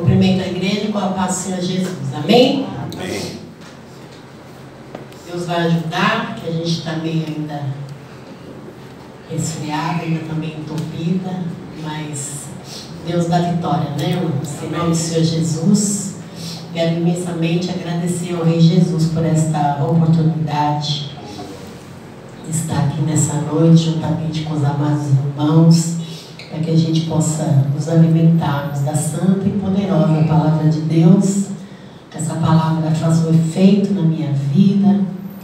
Cumprimento a igreja com a paz do Senhor Jesus. Amém? Amém. Deus vai ajudar, que a gente está meio ainda resfriada, ainda está meio entupida, mas Deus dá vitória, né, irmãos? Em nome do Senhor Jesus. Quero imensamente agradecer ao Rei Jesus por esta oportunidade de estar aqui nessa noite, juntamente com os amados irmãos, para que a gente possa nos alimentarmos da santa e poderosa palavra de Deus, que essa palavra faça um efeito na minha vida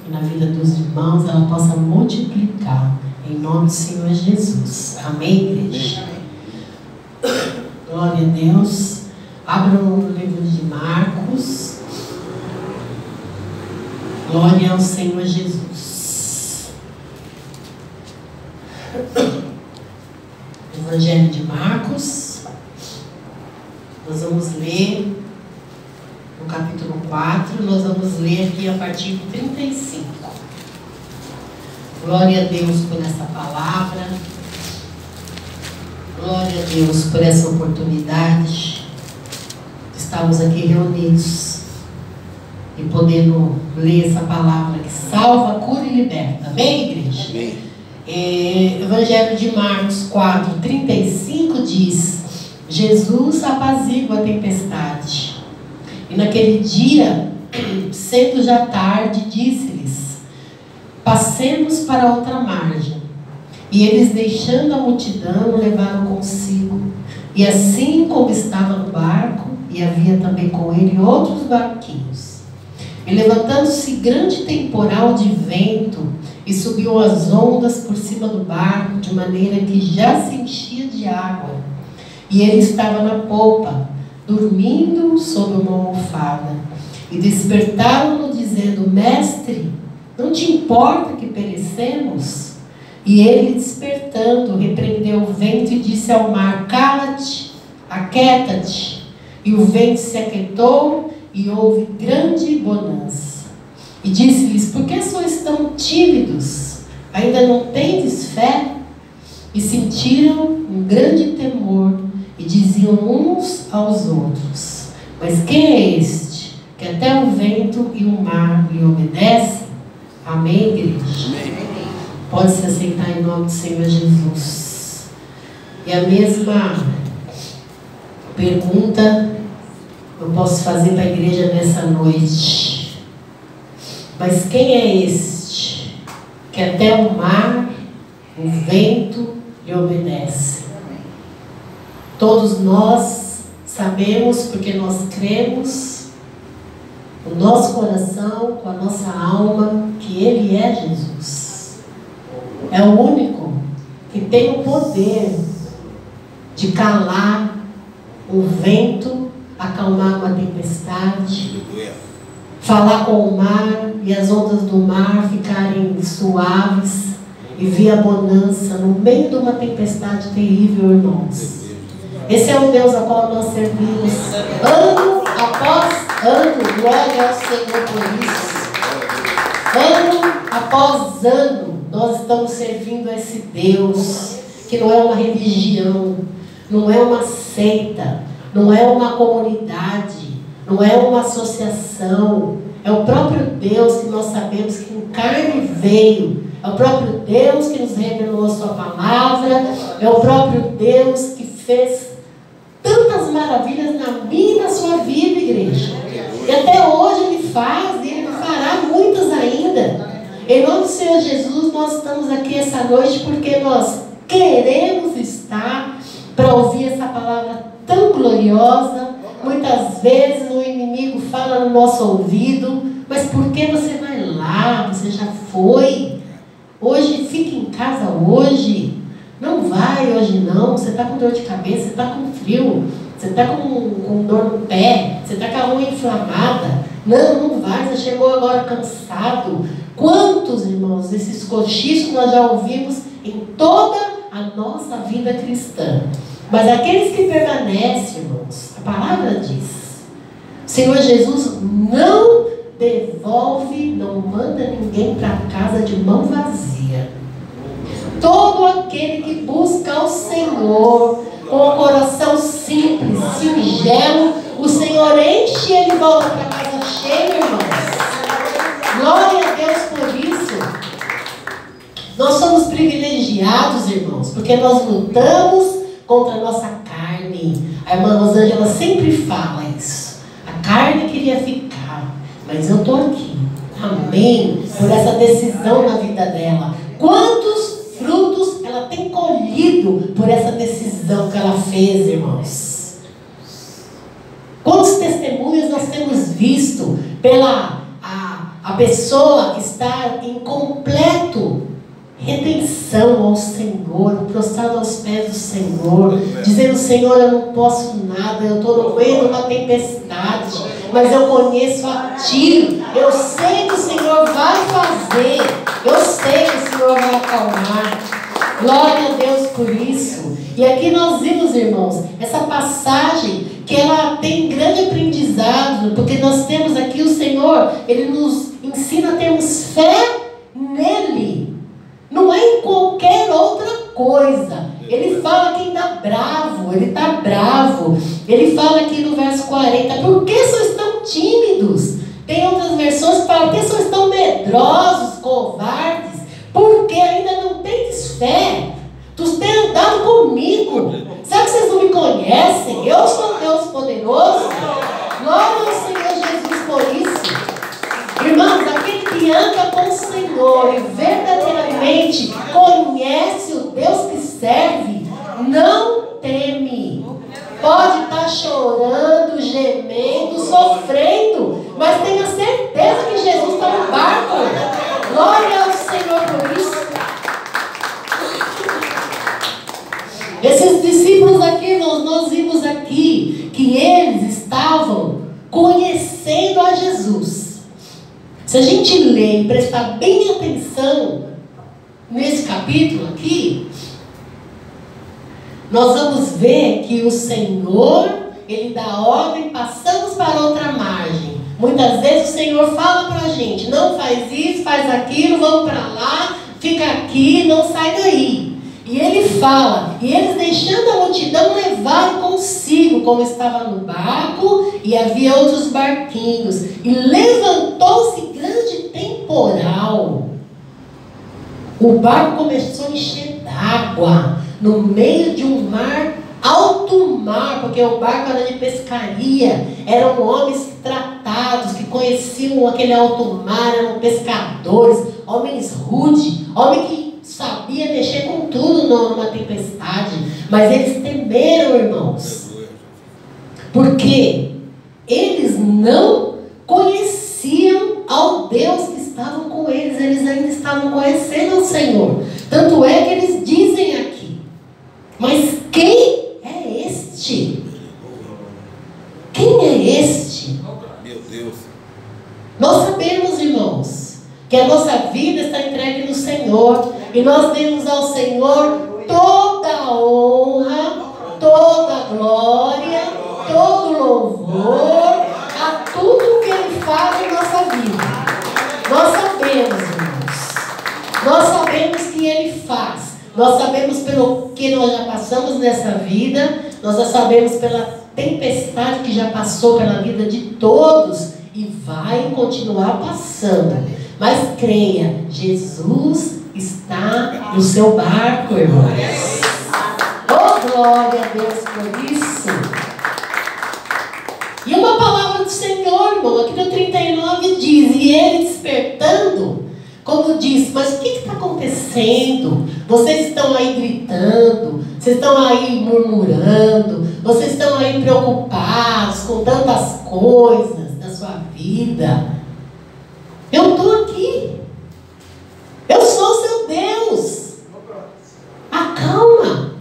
e na vida dos irmãos, ela possa multiplicar, em nome do Senhor Jesus. Amém, igreja? Glória a Deus. Abram no livro de Marcos. Glória ao Senhor Jesus. Evangelho de Marcos. Nós vamos ler no capítulo 4. Nós vamos ler aqui a partir do 35. Glória a Deus por essa palavra. Glória a Deus por essa oportunidade. Estamos aqui reunidos e podendo ler essa palavra que salva, cura e liberta. Amém, igreja? Amém. Evangelho de Marcos 4, 35 diz: Jesus apazigua a tempestade. E naquele dia, sendo já tarde, disse-lhes: passemos para outra margem. E eles, deixando a multidão, o levaram consigo. E assim como estava no barco, e havia também com ele outros barquinhos. E levantando-se grande temporal de vento, e subiu as ondas por cima do barco, de maneira que já se enchia de água. E ele estava na popa, dormindo sob uma almofada. E despertaram-no, dizendo: Mestre, não te importa que perecemos? E ele, despertando, repreendeu o vento e disse ao mar: Cala-te, aquieta-te. E o vento se aquietou e houve grande bonança. E disse-lhes: por que sois tão tímidos? Ainda não tendes fé? E sentiram um grande temor e diziam uns aos outros: mas quem é este, que até o vento e o mar lhe obedecem? Amém, igreja? Amém. Pode se aceitar em nome do Senhor Jesus. E a mesma pergunta eu posso fazer para a igreja nessa noite. Mas quem é este que até o mar, o vento lhe obedece? Todos nós sabemos, porque nós cremos no nosso coração, com a nossa alma, que Ele é Jesus. É o único que tem o poder de calar o vento, acalmar uma tempestade, falar com o mar e as ondas do mar ficarem suaves e vir a bonança no meio de uma tempestade terrível, irmãos. Esse é o Deus a qual nós servimos ano após ano. Glória ao Senhor por isso. Ano após ano nós estamos servindo a esse Deus que não é uma religião, não é uma seita, não é uma comunidade, não é uma associação. É o próprio Deus que nós sabemos que em carne veio. É o próprio Deus que nos revelou a sua palavra. É o próprio Deus que fez tantas maravilhas na minha e na sua vida, igreja. E até hoje Ele faz, e Ele fará muitas ainda. Em nome do Senhor Jesus, nós estamos aqui essa noite porque nós queremos estar para ouvir essa palavra tão gloriosa. Muitas vezes o inimigo fala no nosso ouvido: mas por que você vai lá? Você já foi. Hoje, fica em casa hoje. Não vai hoje não. Você está com dor de cabeça, você está com frio, você está com dor no pé, você está com a unha inflamada. Não vai, você chegou agora cansado. Quantos, irmãos, esses cochichos nós já ouvimos em toda a nossa vida cristã. Mas aqueles que permanecem, irmãos, a palavra diz: o Senhor Jesus não devolve, não manda ninguém para casa de mão vazia. Todo aquele que busca ao Senhor com o coração simples, singelo, porque nós lutamos contra a nossa carne. A irmã Rosângela sempre fala isso. A carne queria ficar, mas eu estou aqui. Amém? Por essa decisão na vida dela. Quantos frutos ela tem colhido por essa decisão que ela fez, irmãos? Quantos testemunhos nós temos visto pela a pessoa que está em completo redenção ao Senhor, prostrado aos pés do Senhor, dizendo: Senhor, eu não posso nada, eu estou no meio de uma tempestade, mas eu conheço a Ti, eu sei que o Senhor vai fazer, eu sei que o Senhor vai acalmar. Glória a Deus por isso. E aqui nós vimos, irmãos, essa passagem que ela tem grande aprendizado, porque nós temos aqui o Senhor, Ele nos ensina a termos fé nele. Não é em qualquer outra coisa. Ele fala que ainda bravo, ele está bravo. Ele fala aqui no verso 40, por que sois tão tímidos? Tem outras versões que falam, por que sois tão medrosos, covardes? Porque ainda não tens fé. Tu tens andado comigo. Será que vocês não me conhecem? Eu sou Deus poderoso. Glória ao Senhor Jesus por isso. Irmãos, aquele que anda com o Senhor e verdadeiramente conhece o Deus que serve, não teme. Pode estar chorando, gemendo, sofrendo, mas tenha certeza que Jesus está no barco. Glória ao Senhor por isso. Esses discípulos aqui, nós vimos aqui que eles estavam conhecendo a Jesus. Se a gente ler e prestar bem atenção nesse capítulo aqui, nós vamos ver que o Senhor, Ele dá ordem, passamos para outra margem. Muitas vezes o Senhor fala para a gente, não faz isso, faz aquilo, vamos para lá, fica aqui, não sai daí. E Ele fala, e eles deixando a multidão levaram consigo, como estava no barco, e havia outros barquinhos, e levantou-se grande temporal. O barco começou a encher d'água, no meio de um mar, alto mar, porque o barco era de pescaria, eram homens tratados, que conheciam aquele alto mar, eram pescadores, homens rudes, homens que sabia mexer com tudo numa tempestade, mas eles temeram, irmãos, porque eles não conheciam ao Deus que estavam com eles, eles ainda estavam conhecendo o Senhor. Tanto é que eles dizem aqui, mas quem é este? Quem é este? Meu Deus. Nós sabemos, irmãos, que a nossa vida está entregue no Senhor, e nós demos ao Senhor toda a honra, toda a glória, todo o louvor, a tudo que Ele faz em nossa vida. Nós sabemos, irmãos, nós sabemos que Ele faz, nós sabemos pelo que nós já passamos nessa vida, nós já sabemos pela tempestade que já passou pela vida de todos e vai continuar passando. Mas creia, Jesus está no seu barco, irmãos. Oh, glória a Deus por isso. E uma palavra do Senhor, irmão, aqui no 39 diz, e ele despertando, como disse, mas o que está acontecendo? Vocês estão aí gritando, vocês estão aí murmurando, vocês estão aí preocupados com tantas coisas da sua vida. Eu estou aqui. Eu sou o seu Deus. Acalma.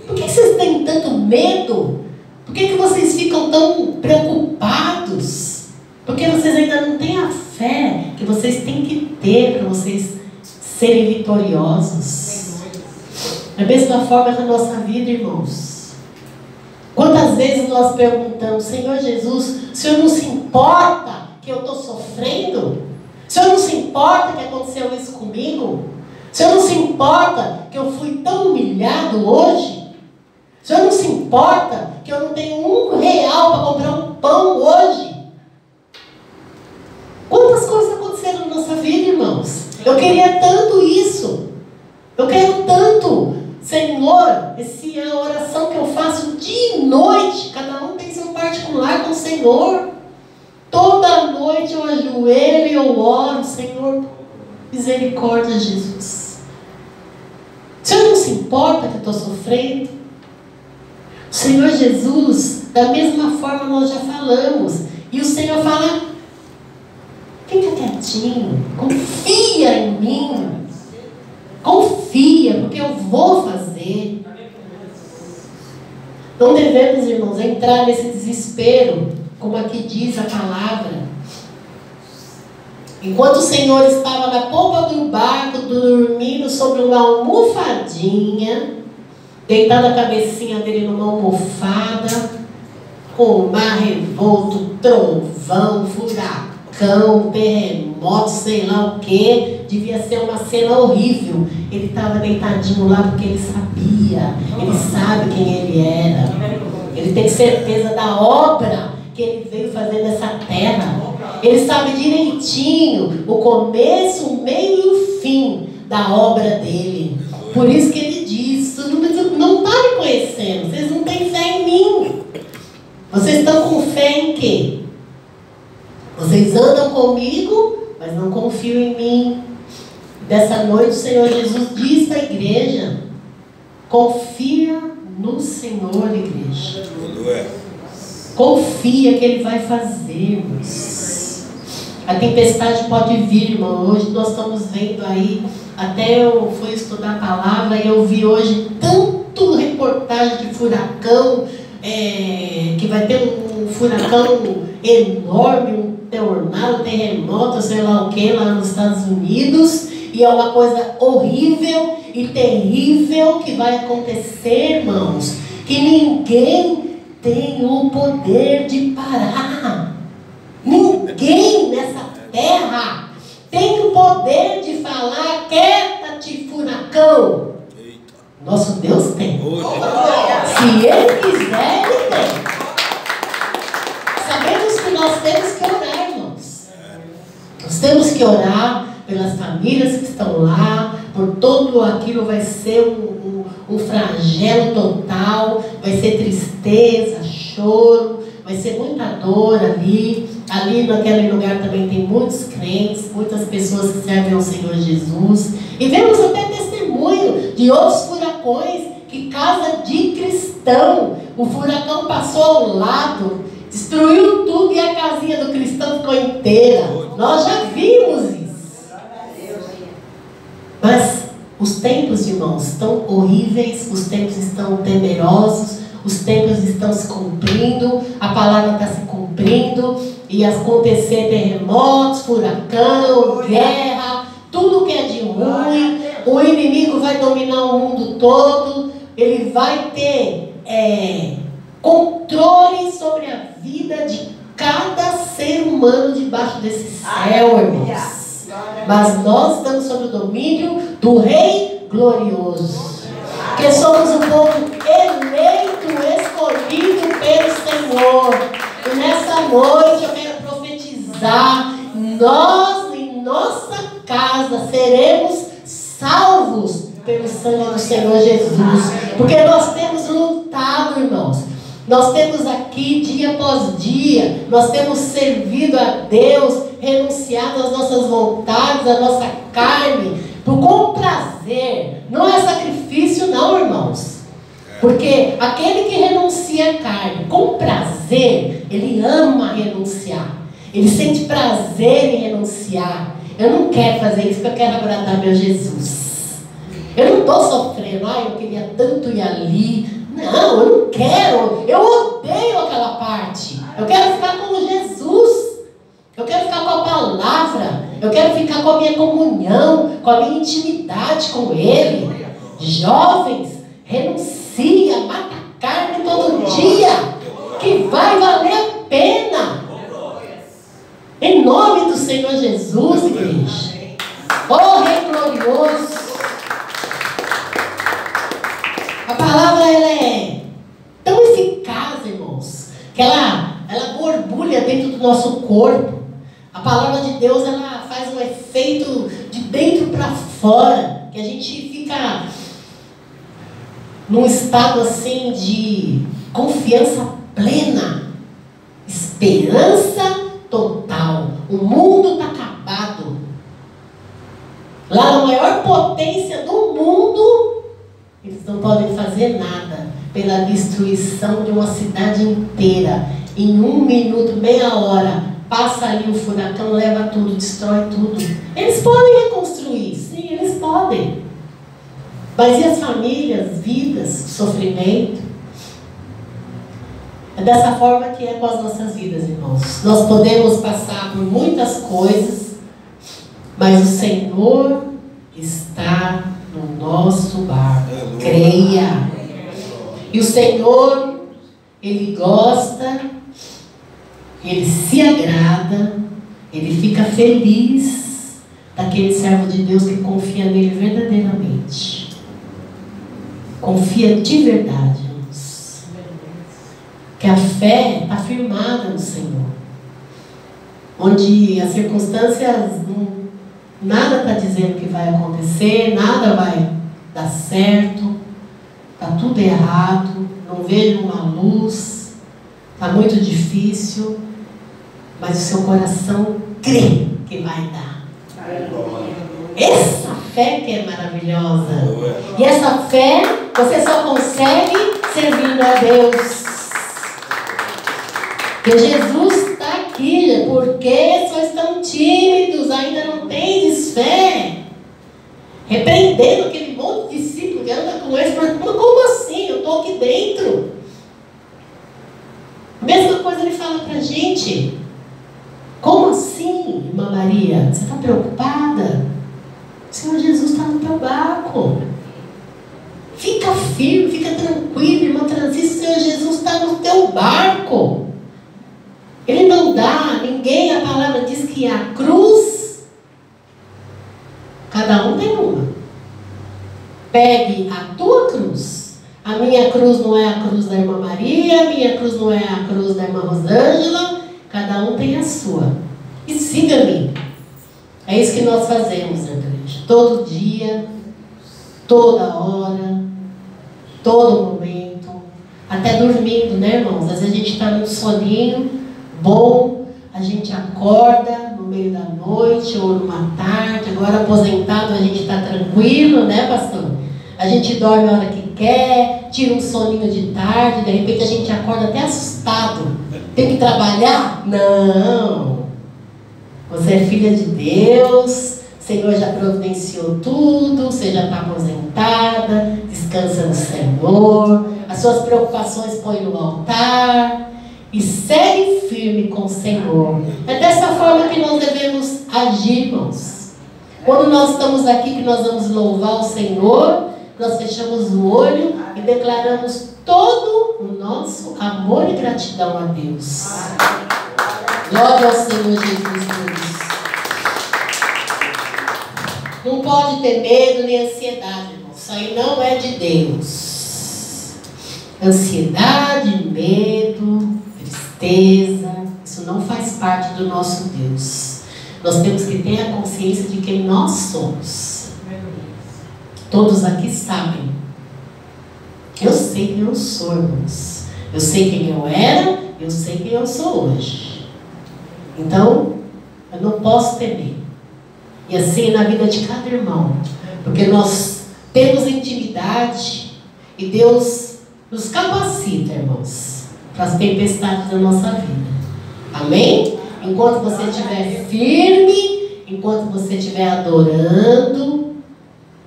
Por que vocês têm tanto medo? Por que vocês ficam tão preocupados? Porque vocês ainda não têm a fé que vocês têm que ter para vocês serem vitoriosos. Da mesma forma na nossa vida, irmãos. Quantas vezes nós perguntamos, Senhor Jesus, o Senhor não se importa que eu estou sofrendo? O Senhor não se importa que aconteceu isso comigo? O Senhor não se importa que eu fui tão humilhado hoje? O Senhor não se importa que eu não tenho R$1 para comprar um pão hoje? Quantas coisas aconteceram na nossa vida, irmãos? Eu queria tanto isso. Eu quero tanto Senhor, essa é a oração que eu faço de noite. Cada um tem seu particular com o Senhor. Toda noite eu ajoelho e eu oro. Senhor, misericórdia, Jesus. O Senhor não se importa que eu estou sofrendo? O Senhor Jesus, da mesma forma nós já falamos. E o Senhor fala, fica quietinho, confia em mim. Confia, porque eu vou fazer. Não devemos, irmãos, entrar nesse desespero, como aqui diz a palavra. Enquanto o Senhor estava na polpa do barco, dormindo sobre uma almofadinha, deitado a cabecinha dele numa almofada, com o mar revolto, trovão, furacão, terremoto, sei lá o que, devia ser uma cena horrível. Ele estava deitadinho lá porque ele sabia, ele sabe quem ele era, ele tem certeza da obra que ele veio fazer nessa terra. Ele sabe direitinho o começo, o meio e o fim da obra dele. Por isso que ele diz, não está me conhecendo, vocês não têm fé em mim. Vocês estão com fé em quê? Vocês andam comigo, mas não confiam em mim. Dessa noite o Senhor Jesus diz para a igreja, confia no Senhor, igreja. Confia que Ele vai fazer, irmãos. A tempestade pode vir, irmão. Hoje nós estamos vendo aí, até eu fui estudar a palavra e eu vi hoje tanto reportagem de furacão, que vai ter um furacão enorme, um tornado, terremoto, sei lá o que, lá nos Estados Unidos. E é uma coisa horrível e terrível que vai acontecer, irmãos, que ninguém tem o poder de parar. Ninguém nessa terra tem o poder de falar, quieta-te, furacão. Nosso Deus tem. Se Ele quiser, Ele tem. Sabemos que nós temos que orar, irmãos. Nós temos que orar pelas famílias que estão lá, por tudo aquilo. Vai ser um flagelo total, vai ser tristeza, choro, vai ser muita dor ali. Ali naquele lugar também tem muitos crentes, muitas pessoas que servem ao Senhor Jesus. E vemos até testemunho de outros furacões, que casa de cristão, o furacão passou ao lado, destruiu tudo e a casinha do cristão ficou inteira. Nós já vimos isso. Mas os tempos, irmãos, estão horríveis, os tempos estão temerosos, os tempos estão se cumprindo, a palavra está se cumprindo, e acontecer terremotos, furacão, guerra, tudo que é de ruim. O inimigo vai dominar o mundo todo, ele vai ter controle sobre a vida de cada ser humano debaixo desse céu, irmãos. Mas nós estamos sob o domínio do Rei glorioso, que somos um povo eleito, escolhido pelo Senhor. E nessa noite eu quero profetizar, nós em nossa casa seremos salvos pelo sangue do Senhor Jesus, porque nós temos lutado, irmãos. Nós temos aqui dia após dia, nós temos servido a Deus, renunciado às nossas vontades, à nossa carne, com prazer. Não é sacrifício não, irmãos. Porque aquele que renuncia à carne com prazer, ele ama renunciar. Ele sente prazer em renunciar. Eu não quero fazer isso porque eu quero agradar meu Jesus. Eu não estou sofrendo, eu queria tanto ir ali. Não, eu não quero. Eu odeio aquela parte. Eu quero ficar com Jesus. Eu quero ficar com a palavra. Eu quero ficar com a minha comunhão, com a minha intimidade com Ele. Jovens, renuncia, mata a carne todo dia, que vai valer a pena. Em nome do Senhor Jesus, igreja. Oh, Rei glorioso. A palavra, ela é tão eficaz, irmãos, que ela borbulha dentro do nosso corpo. A palavra de Deus, ela faz um efeito de dentro para fora, que a gente fica num estado assim de confiança plena, esperança total. O mundo está acabado. Lá na maior potência do mundo, eles não podem fazer nada pela destruição de uma cidade inteira. Em 1 minuto, meia hora, passa ali o furacão, leva tudo, destrói tudo. Eles podem reconstruir, sim, eles podem. Mas e as famílias, vidas, sofrimento? É dessa forma que é com as nossas vidas, irmãos. Nós podemos passar por muitas coisas, mas o Senhor está no nosso barco. Creia. E o Senhor, Ele gosta, Ele se agrada, Ele fica feliz daquele servo de Deus que confia nele verdadeiramente. Confia de verdade, irmãos. Que a fé está firmada no Senhor. Onde as circunstâncias, nada está dizendo que vai acontecer, nada vai dar certo, está tudo errado, não vejo uma luz, está muito difícil, mas o seu coração crê que vai dar. Essa fé que é maravilhosa. E essa fé você só consegue servindo a Deus. Porque Jesus está aqui. Porque sois tão tímidos, ainda não tendes fé? Repreendendo aquele monte de discípulo que anda com eles, mas como assim? Eu estou aqui dentro. Mesma coisa ele fala para a gente. Como assim, irmã Maria? Você está preocupada? O Senhor Jesus está no teu barco. Fica firme, fica tranquilo, irmã Francisca. O Senhor Jesus está no teu barco. Ele não dá, ninguém, a palavra diz que a cruz, cada um tem uma. Pegue a tua cruz. A minha cruz não é a cruz da irmã Maria, a minha cruz não é a cruz da irmã Rosângela. Cada um tem a sua. E siga-me. É isso que nós fazemos na igreja. Todo dia, toda hora, todo momento. Até dormindo, né, irmãos? Às vezes a gente está num soninho bom, a gente acorda no meio da noite ou numa tarde. Agora aposentado a gente está tranquilo, né, pastor? A gente dorme a hora que quer, tira um soninho de tarde, de repente a gente acorda até assustado. Tem que trabalhar? Não. Você é filha de Deus, o Senhor já providenciou tudo, você já está aposentada, descansa no Senhor, as suas preocupações põe no altar e segue firme com o Senhor. É dessa forma que nós devemos agir, irmãos. Quando nós estamos aqui, que nós vamos louvar o Senhor, nós fechamos o olho e declaramos todo o nosso amor e gratidão a Deus. Glória ao Senhor Jesus Cristo. Não pode ter medo nem ansiedade, irmão. Isso aí não é de Deus. Ansiedade, medo, tristeza, isso não faz parte do nosso Deus. Nós temos que ter a consciência de quem nós somos. Todos aqui sabem. Eu sei quem eu sou, irmãos. Eu sei quem eu era, eu sei quem eu sou hoje. Então, eu não posso temer. E assim na vida de cada irmão. Porque nós temos intimidade e Deus nos capacita, irmãos, para as tempestades da nossa vida. Amém? Enquanto você estiver firme, enquanto você estiver adorando,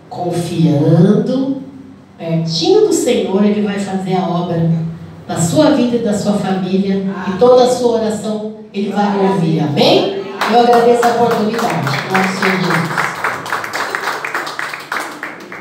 confiando, pertinho do Senhor, Ele vai fazer a obra da sua vida e da sua família, e toda a sua oração Ele vai ouvir. Amém? Eu agradeço a oportunidade. Nosso Senhor Jesus.